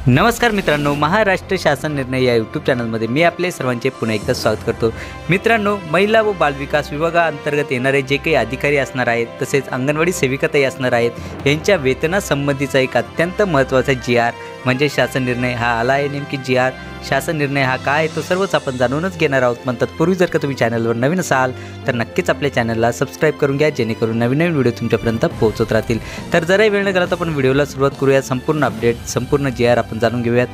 नमस्कार मित्रांनो, महाराष्ट्र शासन निर्णय या यूट्यूब चॅनलमध्ये मी आपले सर्वांचे पुन्हा एकदा स्वागत करतो। मित्रांनो, महिला व बालविकास विभागाअंतर्गत येणारे जे काही अधिकारी असणार आहेत तसेच अंगणवाडी सेविकाताई असणार आहेत यांच्या वेतनासंबंधीचा एक अत्यंत महत्त्वाचा जी.आर म्हणजे शासन निर्णय हा आला आहे। नेमकी जी.आर शासन निर्णय हा काय आहे तो सर्वच आपण जाणूनच घेणार आहोत। पण तत्पूर्वी जर का तुम्ही चॅनलवर नवीन असाल तर नक्कीच आपल्या चॅनलला सबस्क्राइब करून घ्या, जेणेकरून नवीन व्हिडिओ तुमच्यापर्यंत पोहोचत राहतील। तर जरा वेळ न घालवता आपण व्हिडिओला सुरुवात करूया। संपूर्ण अपडेट, संपूर्ण जी.आर आपण जाणून घेऊयात।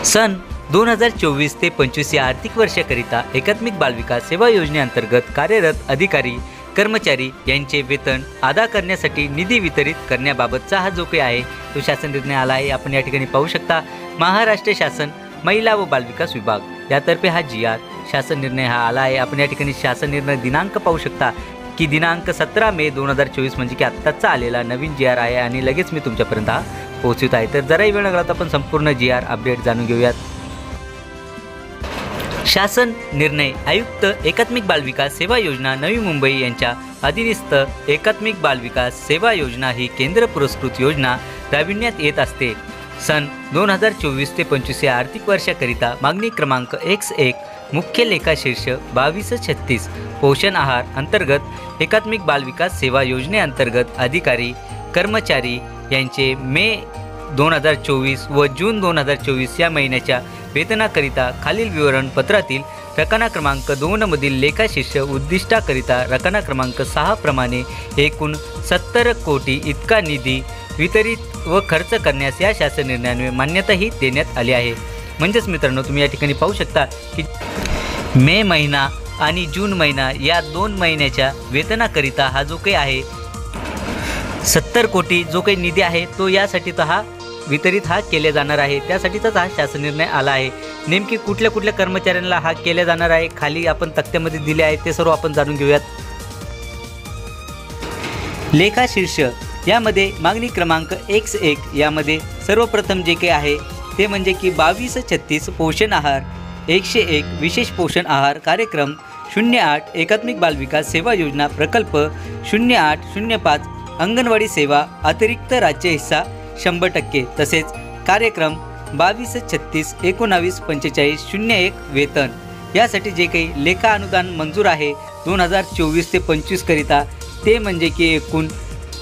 सन 2024 ते 25 या आर्थिक वर्षाकरिता एकात्मिक बालविकास सेवा योजनेअंतर्गत कार्यरत अधिकारी कर्मचारी यांचे वेतन अदा करण्यासाठी निधी वितरित करण्याबाबतचा हा जो काही आहे तो शासन निर्णय आला आहे। आपण या ठिकाणी पाहू शकता, महाराष्ट्र शासन महिला व बालविकास विभाग यातर्फे हा जी.आर शासन निर्णय हा आला आहे। आपण या ठिकाणी शासन निर्णय दिनांक पाहू शकता की दिनांक 17 मे 2024 म्हणजे की आत्ताचा आलेला नवीन जी.आर आहे आणि लगेच मी तुमच्यापर्यंत हा पोहोचवत आहे। तर जराही वेळ न घालवता आपण संपूर्ण जी.आर अपडेट जाणून घेऊयात। शासन निर्णय आयुक्त एकात्मिक बालविकास सेवा योजना नवी मुंबई यांच्या अधीनस्थ एकात्मिक बालविकास सेवा योजना ही केंद्र पुरस्कृत योजना राबविण्यात येत असते। सन 2024 ते 25 या आर्थिक वर्षाकरिता मागणी क्रमांक X1 मुख्य लेखा शीर्ष 2236 पोषण आहार अंतर्गत एकात्मिक बालविकास सेवा योजनेअंतर्गत अधिकारी कर्मचारी यांचे मे 2024 व जून 2024 या महिन्याच्या वेतनाकरिता खालील विवरण पत्रातील रकाना क्रमांक 2 मधील लेखाशीर्ष उद्दिष्टाकरिता रकाना क्रमांक 6 प्रमाणे एकूण 70 कोटी इतका निधी वितरित व खर्च करण्यास या शासन निर्णयाने मान्यताही देण्यात आली आहे। म्हणजेच मित्रांनो, तुम्ही या ठिकाणी पाहू शकता की मे महिना आणि जून महिना या 2 महिन्याच्या वेतनाकरिता हा जो काही आहे 70 कोटी जो काही निधी आहे तो यासाठी हा वितरित केले जाणार आहे। त्यासाठीचाच हा शासन निर्णय आला आहे। नेमकी कुठल्या कुठल्या कर्मचाऱ्यांना हा केले जाणार आहे खाली आपण तक्त्यामध्ये दिले आहे ते सर्व आपण जाणून घेऊयात। लेखा शीर्ष यामध्ये मागणी क्रमांक X1 यामध्ये सर्वप्रथम जे काही आहे ते म्हणजे की 2236 पोषण आहार 101 विशेष पोषण आहार कार्यक्रम 08 एकात्मिक बालविकास सेवा योजना प्रकल्प 0805 अंगणवाडी सेवा अतिरिक्त राज्य हिस्सा 100% तसेच कार्यक्रम 2236 19 45 01 वेतन यासाठी जे काही लेखा अनुदान मंजूर आहे 2024 ते 25 करिता ते म्हणजे की एकूण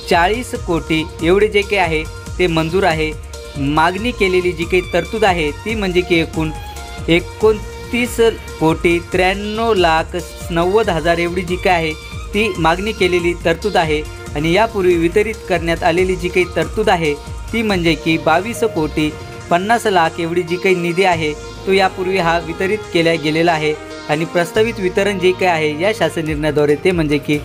40 कोटी एवढे जे काही आहे ते मंजूर आहे। मागणी केलेली जी काही तरतूद आहे ती म्हणजे की एकूण 29 कोटी 93 लाख 90 हजार एवढी जी काही आहे ती मागणी केलेली तरतूद आहे। आणि यापूर्वी वितरित करण्यात आलेली जी काही तरतूद आहे ती म्हणजे की 22 कोटी 50 लाख एवढी जी काही निधी आहे तो यापूर्वी हा वितरित केला गेलेला आहे। आणि प्रस्तावित वितरण जे काही आहे या शासन निर्णयाद्वारे ते म्हणजे की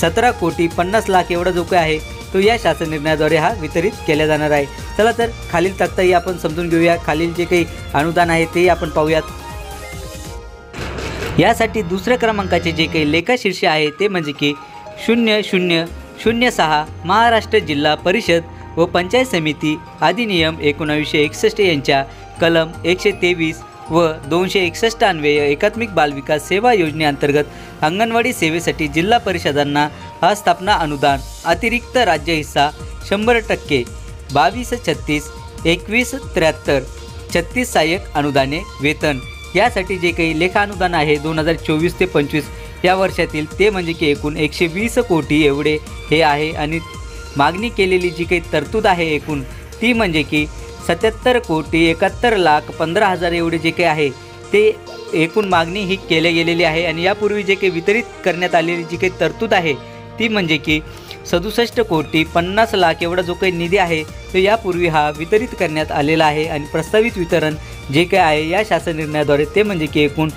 17 कोटी 50 लाख एवढा जो काही आहे तो या शासन निर्णयाद्वारे हा वितरित केला जाणार आहे। चला तर खालील तक्ताही आपण समजून घेऊया, खालील जे काही अनुदान आहे ते आपण पाहूयात। यासाठी दुसऱ्या क्रमांकाचे जे काही लेखाशीर्ष आहे ते म्हणजे की 0006 महाराष्ट्र जिल्हा परिषद व पंचायत समिती अधिनियम 1961 यांच्या कलम 123 व 261 अन्वये एकात्मिक बालविकास सेवा योजनेअंतर्गत अंगणवाडी सेवेसाठी जिल्हा परिषदांना स्थापना अनुदान अतिरिक्त राज्य हिस्सा 100% 2236 21 73 36 सहाय्यक अनुदाने वेतन यासाठी जे काही लेखा अनुदान आहे 2024 ते 25 या वर्षातील ते म्हणजे की एकूण 120 कोटी एवढे हे आहे। आणि मागणी केलेली जी काही तरतूद आहे एकूण ती म्हणजे की 77 कोटी 71 लाख 15 हजार एवढे जे काही आहे ते एकूण मागणी ही केली गेलेली आहे। आणि यापूर्वी जे काही वितरित करण्यात आलेली जी काही तरतूद आहे ती म्हणजे की 67 कोटी 50 लाख एवढा जो काही निधी आहे तो यापूर्वी हा वितरित करण्यात आलेला आहे। आणि प्रस्तावित वितरण जे काही आहे या शासन निर्णयाद्वारे ते म्हणजे की एकूण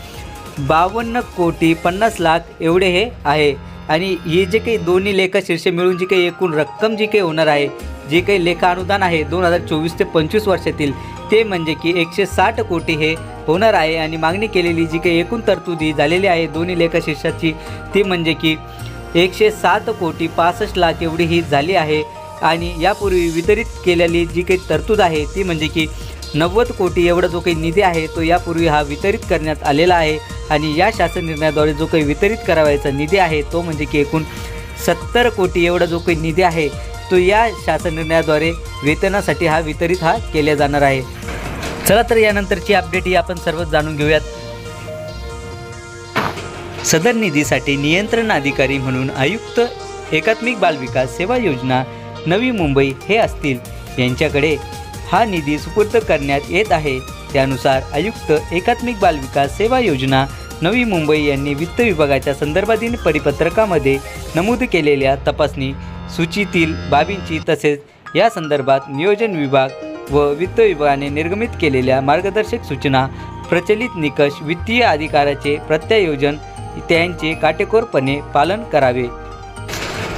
52 कोटी 50 लाख एवढे हे आहे। आणि हे जे काही दोन्ही लेखाशीर्ष मिळून जी काही एकूण रक्कम जी काही होणार आहे जे काही लेखा अनुदान आहे 2024 ते 25 वर्षातील ते म्हणजे की 160 कोटी हे होणार आहे। आणि मागणी केलेली जी काही एकूण तरतुदी झालेली आहे दोन्ही लेखाशीर्षाची ती म्हणजे की 107 कोटी 65 लाख एवढी ही झाली आहे। आणि यापूर्वी वितरित केलेली जी काही तरतूद आहे ती म्हणजे की 90 कोटी एवढा जो काही निधी आहे तो यापूर्वी हा वितरित करण्यात आलेला आहे। आणि या शासन निर्णयाद्वारे जो काही वितरित करावयाचा निधी आहे तो म्हणजे की एकूण 70 कोटी एवढा जो काही निधी आहे तो या शासन निर्णयाद्वारे वेतनासाठी वितरित केला जाणार आहे। चला तर यानंतरची अपडेट ही आपण सर्व जाणून घेऊयात। सदर निधीसाठी नियंत्रण अधिकारी म्हणून आयुक्त एकात्मिक बाल विकास सेवा योजना नवी मुंबई हे असतील। यांच्याकडे हा निधी सुपूर्द करण्यात येत आहे। त्यानुसार आयुक्त एकात्मिक बाल विकास सेवा योजना नवी मुंबई यांनी वित्त विभागाच्या संदर्भातील परिपत्रकामध्ये नमूद केलेल्या तपासणी सूचीतील बाबींची तसेच या संदर्भात नियोजन विभाग व वित्त विभागाने निर्गमित केलेल्या मार्गदर्शक सूचना, प्रचलित निकष, वित्तीय अधिकाराचे प्रत्यायोजन त्यांचे काटेकोरपणे पालन करावे।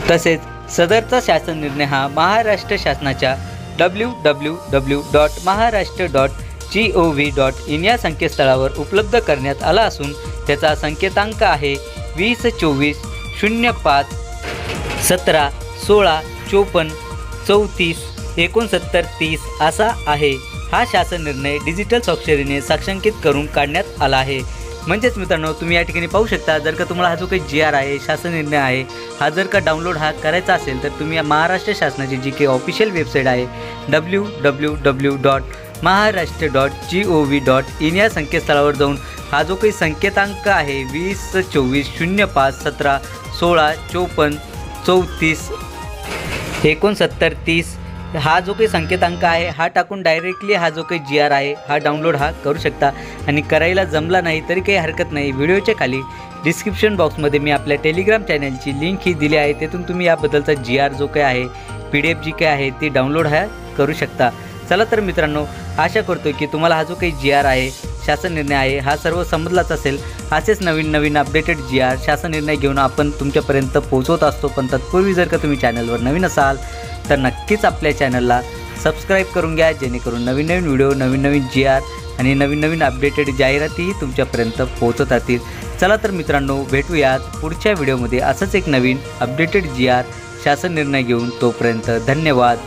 तसेच सदरचा शासन निर्णय हा महाराष्ट्र शासनाच्या www.maharashtra.gov.in या संकेतस्थळावर उपलब्ध करण्यात आला असून त्याचा संकेतांक आहे 2024-05-17-16-54-34-69-30 असा आहे। हा शासन निर्णय डिजिटल स्वाक्षरीने साक्षांकित करून काढण्यात आला आहे। म्हणजेच मित्रांनो, तुम्ही या ठिकाणी पाहू शकता, जर का तुम्हाला हा जो काही GR आहे, शासन निर्णय आहे, हा जर का डाउनलोड करायचा असेल तर तुम्ही महाराष्ट्र शासनाची जी काही ऑफिशियल वेबसाईट आहे www.maharashtra.gov.in या संकेतस्थळावर जाऊन हा जो काही संकेतांक आहे 2024-05-17-16-54-34-69-30 हा जो काही संकेतांक आहे हा टाकून डायरेक्टली हा जो काही GR आहे हा डाउनलोड करू शकता। आणि करायला जमला नाही तरी काही हरकत नाही, व्हिडिओच्या खाली डिस्क्रिप्शन बॉक्समध्ये मी आपल्या टेलिग्राम चॅनलची लिंक ही दिली आहे। तेथून तुम्ही याबद्दलचा GR जो काही आहे, PDF जी काही आहे ती डाउनलोड करू शकता। चला तर मित्रांनो, आशा करतो की तुम्हाला हा जो काही GR आहे, शासन निर्णय आहे, हा सर्व समजलाच असेल। असेच नवीन नवीन अपडेटेड GR शासन निर्णय घेऊन आपण तुमच्यापर्यंत पोहोचवत असतो। पण तत्पूर्वी जर का तुम्ही चॅनलवर नवीन असाल तर नक्कीच आपल्या चॅनलला सबस्क्राईब करून घ्या, जेणेकरून नवीन नवीन व्हिडिओ, नवीन नवीन GR आणि नवीन नवीन अपडेटेड जाहिरातीही तुमच्यापर्यंत पोहोचत राहतील। चला तर मित्रांनो, भेटूयात पुढच्या व्हिडिओमध्ये असंच एक नवीन अपडेटेड GR शासन निर्णय घेऊन। तोपर्यंत धन्यवाद।